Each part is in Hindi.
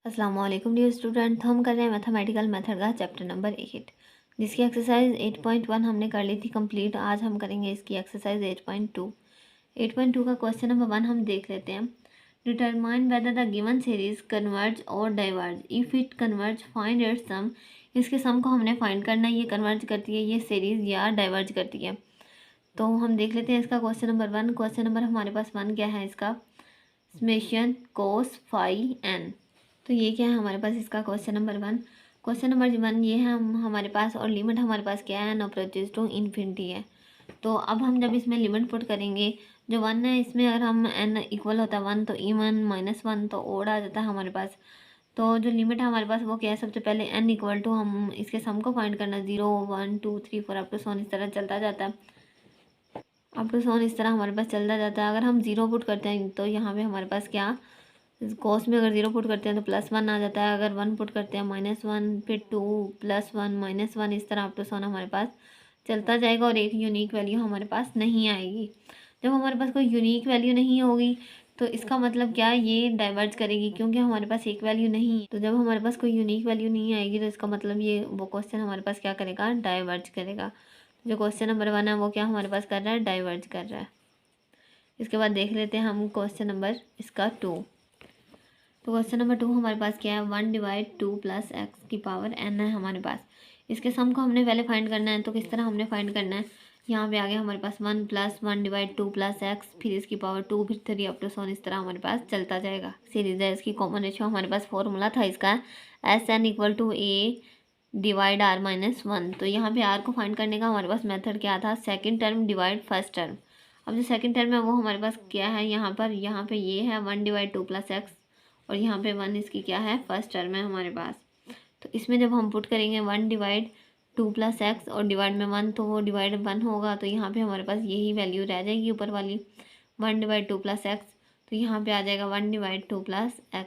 अस्सलाम वालेकुम डियर स्टूडेंट। तो हम कर रहे हैं मैथमेटिकल मेथड का चैप्टर नंबर 8, जिसकी एक्सरसाइज 8.1 हमने कर ली थी कंप्लीट। आज हम करेंगे इसकी एक्सरसाइज 8.2। 8.2 का क्वेश्चन नंबर 1 हम देख लेते हैं। Determine whether the given series converge और diverge, if it converge find its sum. इसके सम को हमने फाइंड करना है, ये कन्वर्ज करती है ये सीरीज या डाइवर्ज करती है। तो हम देख लेते हैं इसका क्वेश्चन नंबर 1। क्वेश्चन नंबर हमारे पास 1 क्या है इसका, समेशन कोस फाई एन। तो ये क्या है हमारे पास इसका क्वेश्चन नंबर 1। क्वेश्चन नंबर 1 ये है हमारे पास, और लिमिट हमारे पास क्या है, एन अप्रोचेज टू इन्फिनिटी है। तो अब हम जब इसमें लिमिट पुट करेंगे, जो 1 है इसमें अगर हम एन इक्वल होता है 1 तो इवन -1 तो ओड आ जाता है हमारे पास। तो जो लिमिट है हमारे पास वो क्या है, सबसे पहले एन इक्वल टू हम इसके सम को फाइंड करना, 0 1 2 3 4 अप टू सोन इस तरह चलता जाता है। अप टू सोन इस तरह हमारे पास चलता जाता है। अगर हम 0 पुट करते हैं तो यहाँ पे हमारे पास क्या, कॉस में अगर 0 पुट करते हैं तो +1 आ जाता है। अगर 1 पुट करते हैं -1, फिर 2 +1 -1, इस तरह अप टू सोन हमारे पास चलता जाएगा और एक यूनिक वैल्यू हमारे पास नहीं आएगी। जब हमारे पास कोई यूनिक वैल्यू नहीं होगी तो इसका मतलब क्या है, ये डाइवर्ज करेगी, क्योंकि हमारे पास एक वैल्यू नहीं है। तो जब हमारे पास कोई यूनिक वैल्यू नहीं आएगी तो इसका मतलब ये वो क्वेश्चन हमारे पास क्या करेगा, डाइवर्ज करेगा। जो क्वेश्चन नंबर 1 है वो क्या हमारे पास कर रहा है, डाइवर्ज कर रहा है। इसके बाद देख लेते हैं हम क्वेश्चन नंबर इसका 2। तो क्वेश्चन नंबर 2 हमारे पास क्या है, 1/2 + x की पावर n है हमारे पास। इसके सम को हमने पहले फाइंड करना है। तो किस तरह हमने फाइंड करना है, यहाँ पे आ गया हमारे पास 1 + 1/2 + x, फिर इसकी पावर 2, फिर 3 अप टू सोन इस तरह हमारे पास चलता जाएगा। सीरीज है इसकी, कॉमन रेशियो हमारे पास फॉर्मूला था इसका SN = a/r-1। तो यहाँ पे r को फाइंड करने का हमारे पास मेथड क्या था, second term divide first term. अब जो सेकेंड टर्म है वो हमारे पास क्या है, यहाँ पे ये है 1/2 + x, और यहाँ पे 1 इसकी क्या है, फर्स्ट टर्म है हमारे पास। तो इसमें जब हम पुट करेंगे 1/2 + x और डिवाइड में 1, तो वो डिवाइड 1 होगा, तो यहाँ पे हमारे पास यही वैल्यू रह जाएगी ऊपर वाली 1/2 + x। तो यहाँ पे आ जाएगा 1/2 + x।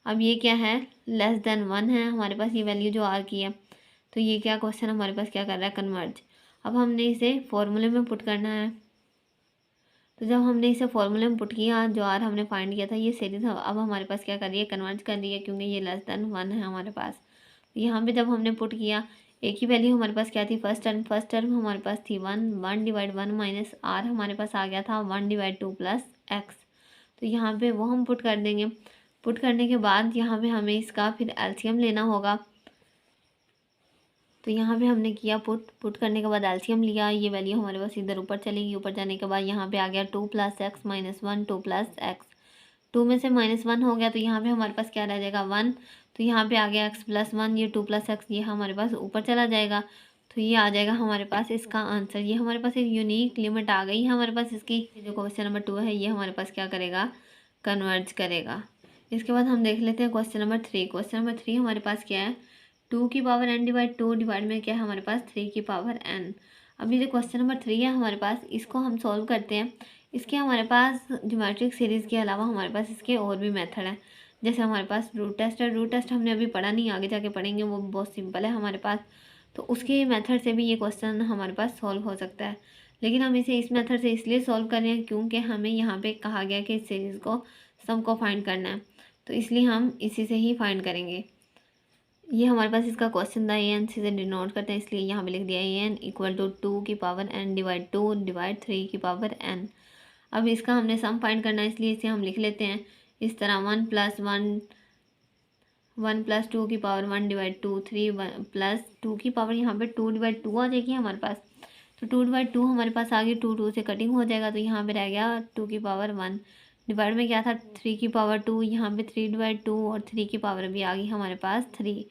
अब ये क्या है, <<1 है हमारे पास ये वैल्यू जो आर की है। तो ये क्या क्वेश्चन हमारे पास क्या कर रहा है, कन्वर्ज। अब हमने इसे फॉर्मूले में पुट करना है। तो जब हमने इसे फॉर्मूले में पुट किया, जो आर हमने फाइंड किया था ये सीरीज अब हमारे पास क्या कर रही है, कन्वर्ज कर रही है, क्योंकि ये <<1 है हमारे पास। तो यहाँ पे जब हमने पुट किया, एक ही वैल्यू हमारे पास क्या थी, फर्स्ट टर्म हमारे पास थी 1/1 - आर हमारे पास आ गया था 1/2 + x। तो यहाँ पे वो हम पुट कर देंगे। पुट करने के बाद यहाँ पे हमें इसका फिर एलसीएम लेना होगा। तो यहाँ पे हमने किया पुट करने के बाद एलसीएम लिया, ये वैल्यू हमारे पास इधर ऊपर चलेगी। ऊपर जाने के बाद यहाँ पे आ गया 2 + x - 1 2 + x। 2 में से -1 हो गया, तो यहाँ पे हमारे पास क्या रह जाएगा, 1। तो यहाँ पे आ गया x + 1, ये 2 + x, ये हमारे पास ऊपर चला जाएगा। तो ये आ जाएगा हमारे पास इसका आंसर। ये हमारे पास एक यूनिक लिमिट आ गई है हमारे पास इसकी। जो क्वेश्चन नंबर 2 है ये हमारे पास क्या करेगा, कन्वर्ज करेगा। इसके बाद हम देख लेते हैं क्वेश्चन नंबर 3। क्वेश्चन नंबर 3 हमारे पास क्या है, 2 की पावर n/2 डिवाइड में क्या है हमारे पास, 3 की पावर n। अभी जो क्वेश्चन नंबर 3 है हमारे पास, इसको हम सॉल्व करते हैं। इसके हमारे पास ज्योमेट्रिक सीरीज़ के अलावा हमारे पास इसके और भी मेथड हैं। जैसे हमारे पास रूट टेस्ट है, रूट टेस्ट हमने अभी पढ़ा नहीं, आगे जाके पढ़ेंगे, वो बहुत सिंपल है हमारे पास। तो उसके मेथड से भी ये क्वेश्चन हमारे पास सॉल्व हो सकता है। लेकिन हम इसे इस मेथड से इसलिए सॉल्व कर रहे हैं क्योंकि हमें यहाँ पे कहा गया कि इस सीरीज़ को सम को फाइंड करना है, तो इसलिए हम इसी से ही फाइंड करेंगे। ये हमारे पास इसका क्वेश्चन था, an से डिनोट करते हैं, इसलिए यहाँ पे लिख दिया an = 2 की पावर n डिवाइड 2 डिवाइड 3 की पावर n। अब इसका हमने सम फाइंड करना है, इसलिए इसे हम लिख लेते हैं इस तरह, 1 + 2 की पावर 1 डिवाइड 2 3 + 2 की पावर यहाँ पे 2 डिवाइड 2 आ जाएगी हमारे पास। तो 2/2 हमारे पास आ गई, 2 से कटिंग हो जाएगा, तो यहाँ पे रह गया 2 की पावर 1 डिवाइड में क्या था, 3 की पावर 2, यहाँ पे 3/2 और 3 की पावर भी आ गई हमारे पास 3।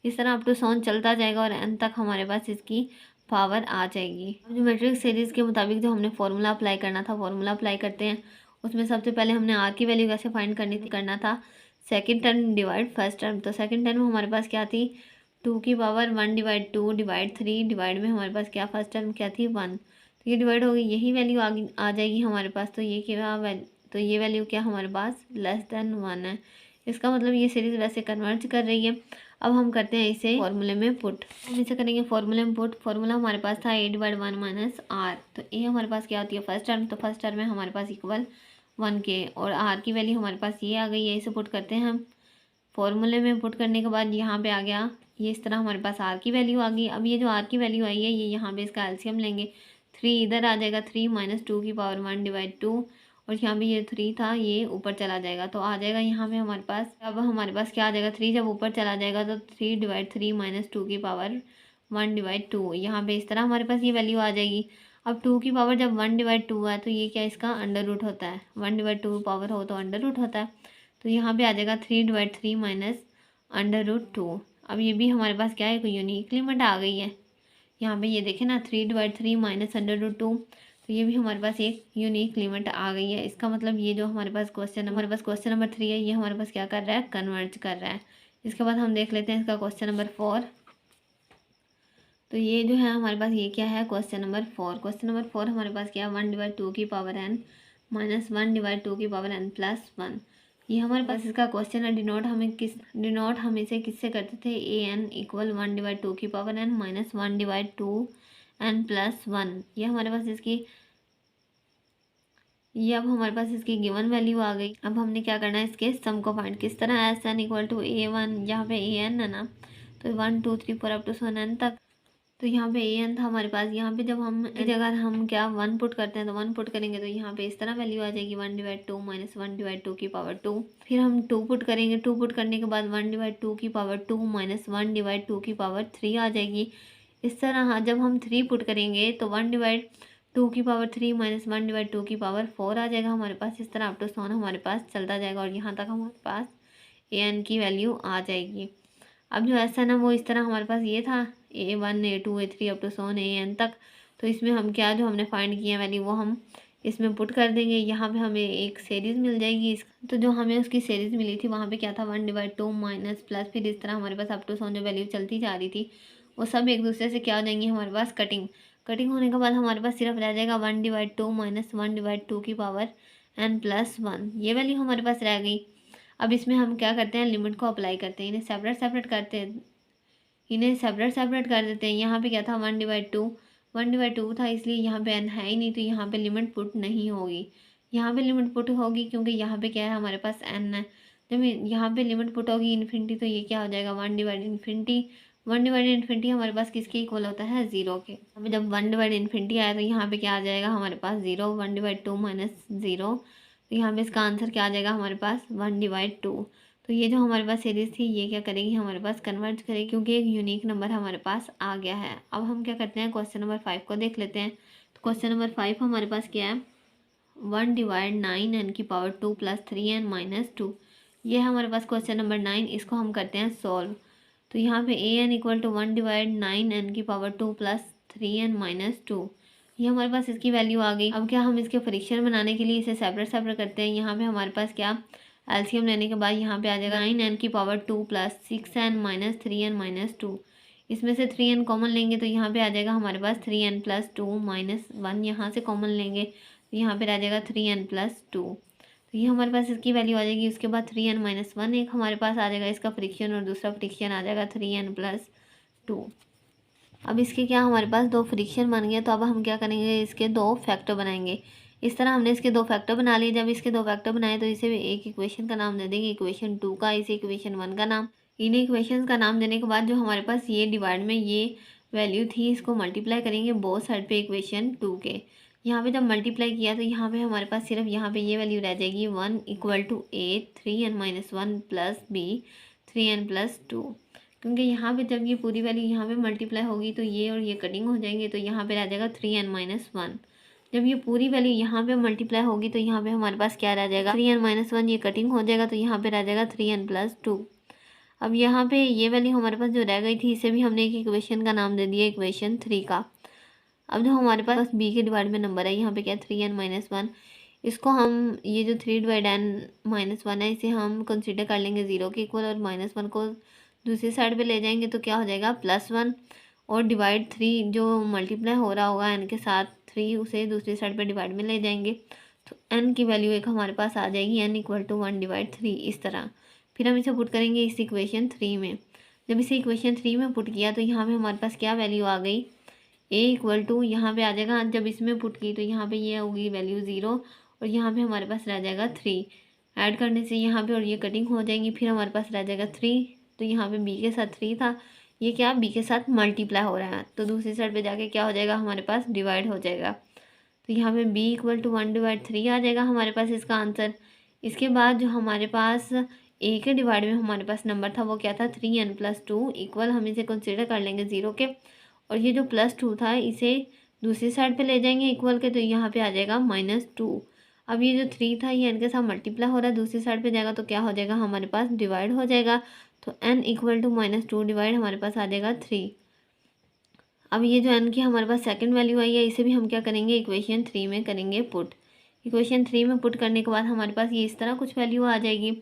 इस तरह अप टू सोन चलता जाएगा और एन तक हमारे पास इसकी पावर आ जाएगी। अब जो मैट्रिक्स सीरीज़ के मुताबिक जो हमने फॉर्मूला अप्लाई करना था, फॉर्मूला अप्लाई करते हैं। उसमें सबसे पहले हमने आर की वैल्यू कैसे फाइंड करना था, second term divide first term. तो सेकेंड टर्म हमारे पास क्या थी, 2 की पावर 1/2 डिवाइड 3 डिवाइड में हमारे पास क्या, फर्स्ट टर्म क्या थी, 1। तो ये डिवाइड हो गई, यही वैल्यू आ जाएगी हमारे पास। तो ये क्या तो ये वैल्यू क्या हमारे पास, <<1 है। इसका मतलब ये सीरीज़ वैसे कन्वर्ज कर रही है। अब हम करते हैं इसे फॉर्मूले में पुट। हम इसे करेंगे फॉर्मूले में पुट। फॉर्मूला हमारे पास था a/1 - r। तो a हमारे पास क्या होती है, फर्स्ट टर्म। तो फर्स्ट टर्म है हमारे पास इक्वल 1 के, और r की वैल्यू हमारे पास ये आ गई है, इसे पुट करते हैं हम। फॉर्मूले में पुट करने के बाद यहाँ पे आ गया, ये इस तरह हमारे पास आर की वैल्यू आ गई। अब ये जो आर की वैल्यू आई है ये यहाँ पे इसका एलसीएम लेंगे, 3 इधर आ जाएगा, 3 - 2 की पावर 1 / 2, और यहाँ पे ये 3 था ये ऊपर चला जाएगा तो आ जाएगा यहाँ पे हमारे पास, अब हमारे पास क्या आ जाएगा, 3 जब ऊपर चला जाएगा तो 3/3 - 2 की पावर 1 / 2, यहाँ पे इस तरह हमारे पास ये वैल्यू आ जाएगी। अब 2 की पावर जब 1 / 2 है तो ये क्या इसका अंडर रूट होता है, 1 / 2 पावर हो तो अंडर रूट होता है, तो यहाँ पे आ जाएगा 3/3 - √2। अब ये भी हमारे पास क्या है, कोई यूनिक लिमिट आ गई है। यहाँ पे ये देखें ना, 3/3 - √2, तो ये भी हमारे पास एक यूनिक लिमिट आ गई है। इसका मतलब ये जो हमारे पास क्वेश्चन नंबर 3 है, ये हमारे पास क्या कर रहा है, कन्वर्ज कर रहा है। इसके बाद हम देख लेते हैं इसका क्वेश्चन नंबर 4। तो ये जो है हमारे पास ये क्या है, क्वेश्चन नंबर 4। क्वेश्चन नंबर 4 हमारे पास क्या है, 1/2 की पावर n - 1 / 2 की पावर n + 1। ये हमारे पास इसका क्वेश्चन है। डिनोट हम इसे किससे करते थे, an = 1/2 की पावर n - 1 / 2 n + 1। ये हमारे पास इसकी, ये अब हमारे पास इसकी गिवन वैल्यू आ गई। अब हमने क्या करना है, इसके सम को फाइंड किस तरह, SN = a1, यहाँ पे an है ना, तो 1 2 3 4 up to 7n तक, तो यहाँ पे an था हमारे पास। यहाँ पे जब हम की जगह हम क्या 1 पुट करते हैं, तो 1 पुट करेंगे तो यहाँ पे इस तरह वैल्यू आ जाएगी, 1 / 2 - 1 / 2 की पावर 2। फिर हम 2 पुट करेंगे, 2 पुट करने के बाद 1 / 2 की पावर 2 - 1 / 2 की पावर 3 आ जाएगी। इस तरह जब हम 3 पुट करेंगे तो 1 / 2 की पावर 3 - 1 / 2 की पावर 4 आ जाएगा हमारे पास। इस तरह अप टू सोन हमारे पास चलता जाएगा और यहाँ तक हमारे पास an की वैल्यू आ जाएगी। अब जो SN है वो इस तरह हमारे पास ये था, a1 a2 a3 up to Son an तक। तो इसमें हम क्या, जो हमने फाइंड किया वैल्यू वो हम इसमें पुट कर देंगे। यहाँ पे हमें एक सीरीज़ मिल जाएगी तो जो हमें उसकी सीरीज़ मिली थी वहाँ पे क्या था, 1 / 2 माइनस प्लस, फिर इस तरह हमारे पास अप टू सोन जो वैल्यू चलती जा रही थी वो सब एक दूसरे से क्या हो जाएंगी हमारे पास, कटिंग होने के बाद हमारे पास सिर्फ रह जाएगा 1 / 2 - 1 / 2 की पावर n + 1। ये वैल्यू हमारे पास रह गई। अब इसमें हम क्या करते हैं, लिमिट को अप्लाई करते हैं, इन्हें सेपरेट सेपरेट कर देते हैं। यहाँ पे क्या था, 1 / 2 था, इसलिए यहाँ पे n है ही नहीं, तो यहाँ पे लिमिट पुट नहीं होगी। यहाँ पे लिमिट पुट होगी क्योंकि यहाँ पे क्या है, हमारे पास n है। जब यहाँ पे लिमिट पुट होगी इन्फिनिटी, तो ये क्या हो जाएगा, 1 / ∞ हमारे पास किसके इक्वल होता है, 0 के। अब जब 1 / ∞ आया तो यहाँ पे क्या आ जाएगा हमारे पास, 0। 1 / 2 - 0, तो यहाँ पे इसका आंसर क्या आ जाएगा हमारे पास, 1 / 2। तो ये जो हमारे पास सीरीज़ थी ये क्या करेगी, हमारे पास कन्वर्ट करेगी क्योंकि एक यूनिक नंबर हमारे पास आ गया है। अब हम क्या करते हैं, क्वेश्चन नंबर 5 को देख लेते हैं। तो क्वेश्चन नंबर 5 हमारे पास क्या है, 1 / 9n की पावर 2 + 3n - 2। ये है हमारे पास क्वेश्चन नंबर 9। इसको हम करते हैं सॉल्व। तो यहाँ पे an = 1 / 9n की पावर 2 + 3n - 2, ये हमारे पास इसकी वैल्यू आ गई। अब क्या हम इसके फ्रिक्शन बनाने के लिए इसे सेपरेट सेपरेट करते हैं। यहाँ पे हमारे पास क्या, एलसीएम लेने के बाद यहाँ पे आ जाएगा 9n की पावर 2 + 6n - 3n - 2। इसमें से 3n कॉमन लेंगे तो यहाँ पे आ जाएगा हमारे पास 3n + 2 - 1, यहाँ से कॉमन लेंगे तो यहाँ पे आ जाएगा 3n + 2। तो ये हमारे पास इसकी वैल्यू आ जाएगी। उसके बाद 3n - 1 एक हमारे पास आ जाएगा इसका फ्रिक्शन, और दूसरा फ्रिक्शन आ जाएगा 3n + 2। अब इसके क्या हमारे पास दो फ्रिक्शन बन गए, तो अब हम क्या करेंगे, इसके दो फैक्टर बनाएंगे। इस तरह हमने इसके दो फैक्टर बना लिए। जब इसके दो फैक्टर बनाए तो इसे एक इक्वेशन का नाम दे देंगे, इक्वेशन 2 का, इसे इक्वेशन 1 का नाम। इन इक्वेशंस का नाम देने के बाद जो हमारे पास ये डिवाइड में ये वैल्यू थी इसको मल्टीप्लाई करेंगे बोथ साइड पे इक्वेशन 2 के। यहाँ पे जब मल्टीप्लाई किया तो यहाँ पे हमारे पास सिर्फ यहाँ पे ये वैल्यू रह जाएगी, 1 = a 3n - 1 + b 3n + 2, क्योंकि यहाँ पे जब ये पूरी वैल्यू यहाँ पे मल्टीप्लाई होगी तो ये और ये कटिंग हो जाएंगे, तो यहाँ पे रह जाएगा 3n - 1। जब ये पूरी वैल्यू यहाँ पे मल्टीप्लाई होगी तो यहाँ पे हमारे पास क्या रह जाएगा, 3n - 1, ये कटिंग हो जाएगा तो यहाँ पे रह जाएगा 3n + 2। अब यहाँ पे ये वैल्यू हमारे पास जो रह गई थी इसे भी हमने एक इक्वेशन का नाम दे दिया, इक्वेशन 3 का। अब जो हमारे पास b के डिवाइड में नंबर है, यहाँ पे क्या 3n - 1, इसको हम ये जो 3/n - 1 है इसे हम कंसिडर कर लेंगे 0 के इक्वल, और -1 को दूसरी साइड पे ले जाएंगे तो क्या हो जाएगा +1, और डिवाइड 3 जो मल्टीप्लाई हो रहा होगा n के साथ 3 उसे दूसरी साइड पे डिवाइड में ले जाएंगे, तो n की वैल्यू एक हमारे पास आ जाएगी, n = 1 / 3 इस तरह। फिर हम इसे पुट करेंगे इस इक्वेशन 3 में। जब इसे इक्वेशन 3 में पुट किया तो यहाँ पे हमारे पास क्या वैल्यू आ गई, a = यहाँ पे आ जाएगा, जब इसमें पुट की तो यहाँ पे ये होगी वैल्यू 0, और यहाँ पे हमारे पास रह जाएगा 3। ऐड करने से यहाँ पे और ये कटिंग हो जाएंगी। फिर हमारे पास रह जाएगा 3, तो यहाँ पे बी के साथ 3 था, ये क्या बी के साथ मल्टीप्लाई हो रहा है, तो दूसरी साइड पे जाके क्या हो जाएगा हमारे पास डिवाइड हो जाएगा। तो यहाँ पे b इक्वल टू 1/3 आ जाएगा हमारे पास इसका आंसर। इसके बाद जो हमारे पास a के डिवाइड में हमारे पास नंबर था वो क्या था 3n+2 इक्वल, हम इसे कंसिडर कर लेंगे 0 के, और ये जो +2 था इसे दूसरी साइड पे ले जाएंगे इक्वल के, तो यहाँ पे आ जाएगा -2। अब ये जो 3 था ये n के साथ मल्टीप्लाई हो रहा है, दूसरी साइड पे जाएगा तो क्या हो जाएगा हमारे पास डिवाइड हो जाएगा, तो n इक्वल टू -2 डिवाइड हमारे पास आ जाएगा 3। अब ये जो n की हमारे पास सेकंड वैल्यू आई है इसे भी हम क्या करेंगे इक्वेशन 3 में करेंगे पुट। इक्वेशन 3 में पुट करने के बाद हमारे पास ये इस तरह कुछ वैल्यू आ जाएगी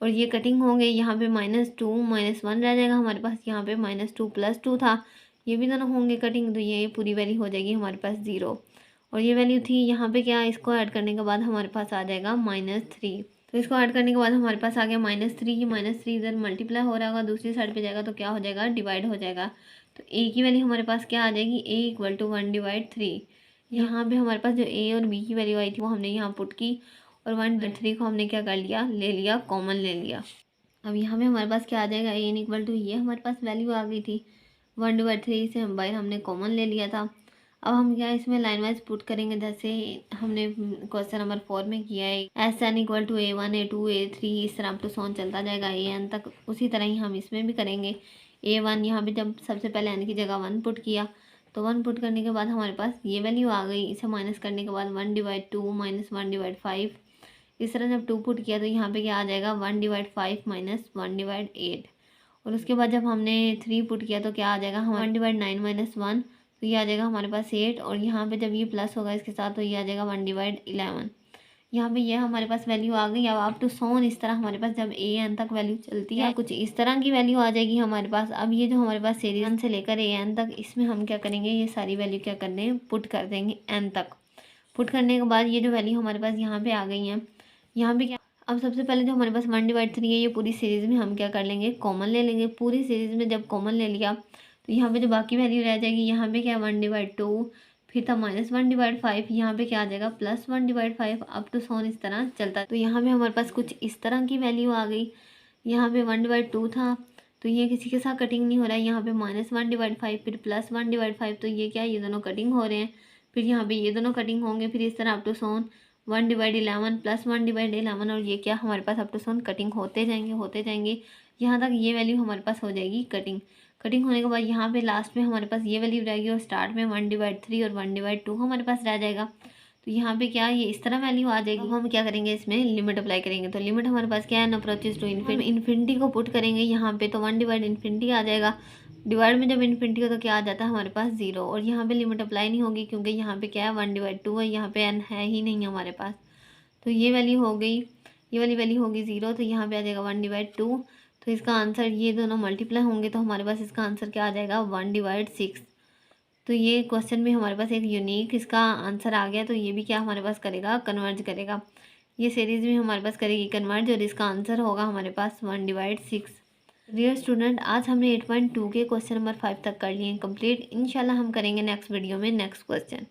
और ये कटिंग होंगे, यहाँ पे -2 -1 रह जाएगा हमारे पास, यहाँ पे -2 +2 था, ये भी दोनों होंगे कटिंग, तो ये पूरी वैल्यू हो जाएगी हमारे पास 0। और ये वैल्यू थी यहाँ पे क्या, इसको ऐड करने के बाद हमारे पास आ जाएगा -3। तो इसको ऐड करने के बाद हमारे पास आ गया -3, ये -3 इधर मल्टीप्लाई हो रहा होगा, दूसरी साइड पे जाएगा तो क्या हो जाएगा डिवाइड हो जाएगा। तो a की वैल्यू हमारे पास क्या आ जाएगी a इक्वल टू 1/3। यहाँ पे हमारे पास जो a और b की वैल्यू आई थी वो हमने यहाँ पुट की और 1/3 को हमने क्या कर लिया, ले लिया, कॉमन ले लिया। अब यहाँ पे हमारे पास क्या आ जाएगा a इक्वल टू, ये हमारे पास वैल्यू आ गई थी 1/3 से हम बाहर हमने कॉमन ले लिया था। अब हम क्या इसमें लाइन वाइज पुट करेंगे, जैसे हमने क्वेश्चन नंबर 4 में किया है SN equal to A1 A2 A3 इस तरह अप टू सोन चलता जाएगा AN तक, उसी तरह ही हम इसमें भी करेंगे। A1 यहाँ पे जब सबसे पहले n की जगह 1 पुट किया तो 1 पुट करने के बाद हमारे पास ये वैल्यू आ गई, इसे माइनस करने के बाद 1/2 -1/5, इस तरह जब 2 पुट किया तो यहाँ पे क्या आ जाएगा 1/5 -1/8। और उसके बाद जब हमने 3 पुट किया तो क्या आ जाएगा हमारा 1/9 -1, तो ये आ जाएगा हमारे पास 8, और यहाँ पे जब ये प्लस होगा इसके साथ तो ये आ जाएगा 1/11। यहाँ पे ये हमारे पास वैल्यू आ गई। अब आप टू सोन इस तरह हमारे पास जब AN तक वैल्यू चलती है कुछ इस तरह की वैल्यू आ जाएगी हमारे पास। अब ये जो हमारे पास सीरीज 1 से लेकर AN तक, इसमें हम क्या करेंगे, ये सारी वैल्यू क्या करने हैं पुट कर देंगे n तक। पुट करने के बाद ये जो वैल्यू हमारे पास यहाँ पे आ गई हैं, यहाँ पे क्या, अब सबसे पहले जो हमारे पास 1/3 है ये पूरी सीरीज़ में हम क्या कर लेंगे कॉमन ले लेंगे। पूरी सीरीज़ में जब कॉमन ले लिया तो यहाँ पे जो बाकी वैल्यू रह जाएगी, यहाँ पे क्या 1/2, फिर था -1/5, यहाँ पे क्या आ जाएगा +1/5, अप टू सोन इस तरह चलता है। तो यहाँ पे हमारे पास कुछ इस तरह की वैल्यू आ गई। यहाँ पे 1/2 था तो ये किसी के साथ कटिंग नहीं हो रहा है, यहाँ पे -1/5 फिर +1/5, तो ये क्या ये दोनों कटिंग हो रहे हैं, फिर यहाँ पे ये दोनों कटिंग होंगे, फिर इस तरह अप टू सोन 1/11 +1/11, और ये क्या हमारे पास अप टू सोन कटिंग होते जाएंगे यहाँ तक ये वैल्यू हमारे पास हो जाएगी कटिंग होने के बाद यहाँ पे लास्ट में हमारे पास ये वैल्यू रहेगी और स्टार्ट में 1/3 और 1/2 हमारे पास रह जाएगा। तो यहाँ पे क्या ये इस तरह वैल्यू आ जाएगी। हम क्या करेंगे इसमें लिमिट अप्लाई करेंगे, तो लिमिट हमारे पास क्या है, अप्रोचेस टू इन्फिनिटी को पुट करेंगे यहाँ पे, तो 1/∞ आ जाएगा। डिवाइड में जब इन्फिनिटी हो तो क्या आ जाता है हमारे पास 0, और यहाँ पे लिमिट अप्लाई नहीं होगी क्योंकि यहाँ पे क्या है 1/2 है, यहाँ पे n है ही नहीं हमारे पास। तो ये वैल्यू हो गई, ये वाली वैल्यू होगी 0, तो यहाँ पे आ जाएगा 1/2। तो इसका आंसर ये दोनों मल्टीप्लाई होंगे तो हमारे पास इसका आंसर क्या आ जाएगा 1/6। तो ये क्वेश्चन भी हमारे पास एक यूनिक इसका आंसर आ गया। तो ये भी क्या हमारे पास करेगा कन्वर्ज करेगा, ये सीरीज़ भी हमारे पास करेगी कन्वर्ज, और इसका आंसर होगा हमारे पास 1/6। डियर स्टूडेंट, आज हमने 8.2 के क्वेश्चन नंबर 5 तक कर लिए हैं कंप्लीट। इंशाल्लाह हम करेंगे नेक्स्ट वीडियो में नेक्स्ट क्वेश्चन।